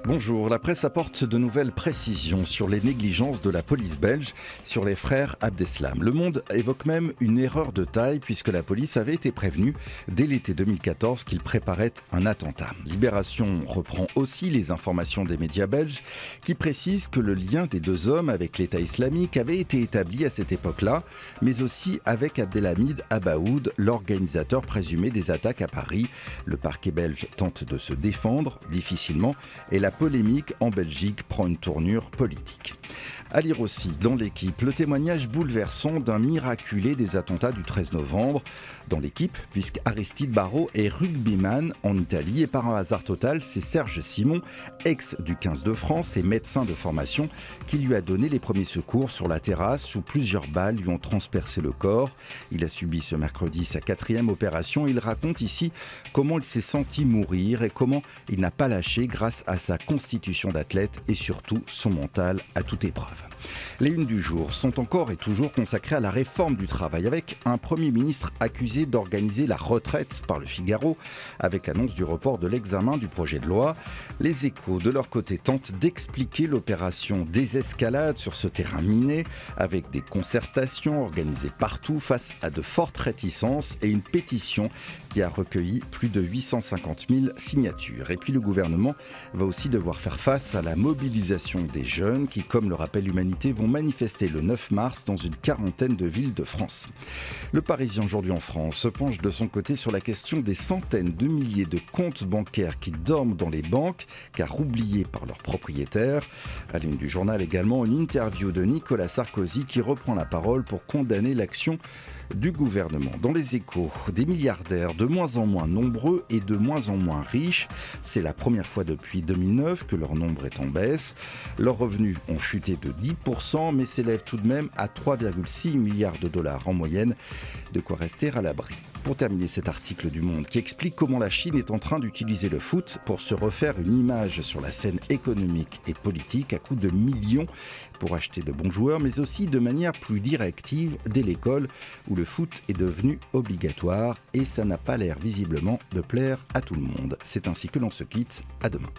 Bonjour, la presse apporte de nouvelles précisions sur les négligences de la police belge sur les frères Abdeslam. Le Monde évoque même une erreur de taille puisque la police avait été prévenue dès l'été 2014 qu'il préparait un attentat. Libération reprend aussi les informations des médias belges qui précisent que le lien des deux hommes avec l'État islamique avait été établi à cette époque-là, mais aussi avec Abdelhamid Abaoud, l'organisateur présumé des attaques à Paris. Le parquet belge tente de se défendre, difficilement, et la polémique en Belgique prend une tournure politique. À lire aussi dans l'équipe le témoignage bouleversant d'un miraculé des attentats du 13 novembre. Dans l'équipe, puisque Aristide Barrault est rugbyman en Italie et par un hasard total, c'est Serge Simon, ex du 15 de France et médecin de formation, qui lui a donné les premiers secours sur la terrasse où plusieurs balles lui ont transpercé le corps. Il a subi ce mercredi sa 4e opération. Il raconte ici comment il s'est senti mourir et comment il n'a pas lâché grâce à sa constitution d'athlète et surtout son mental à toute épreuve. Les unes du jour sont encore et toujours consacrées à la réforme du travail avec un Premier ministre accusé d'organiser la retraite par le Figaro avec l'annonce du report de l'examen du projet de loi. Les Échos, de leur côté, tentent d'expliquer l'opération désescalade sur ce terrain miné avec des concertations organisées partout face à de fortes réticences et une pétition qui a recueilli plus de 850 000 signatures. Et puis le gouvernement va aussi devoir faire face à la mobilisation des jeunes qui, comme le rappelle l'Humanité, vont manifester le 9 mars dans une quarantaine de villes de France. Le Parisien aujourd'hui en France se penche de son côté sur la question des centaines de milliers de comptes bancaires qui dorment dans les banques car oubliés par leurs propriétaires. À l'une du journal également, une interview de Nicolas Sarkozy qui reprend la parole pour condamner l'action du gouvernement. Dans les Échos, des milliardaires de moins en moins nombreux et de moins en moins riches. C'est la première fois depuis 2009 que leur nombre est en baisse. Leurs revenus ont chuté de 10%, mais s'élèvent tout de même à 3,6 milliards de dollars en moyenne. De quoi rester à l'abri. Pour terminer cet article du Monde qui explique comment la Chine est en train d'utiliser le foot pour se refaire une image sur la scène économique et politique à coût de millions pour acheter de bons joueurs, mais aussi de manière plus directive dès l'école où le foot est devenu obligatoire et ça n'a pas l'air visiblement de plaire à tout le monde. C'est ainsi que l'on se quitte. À demain.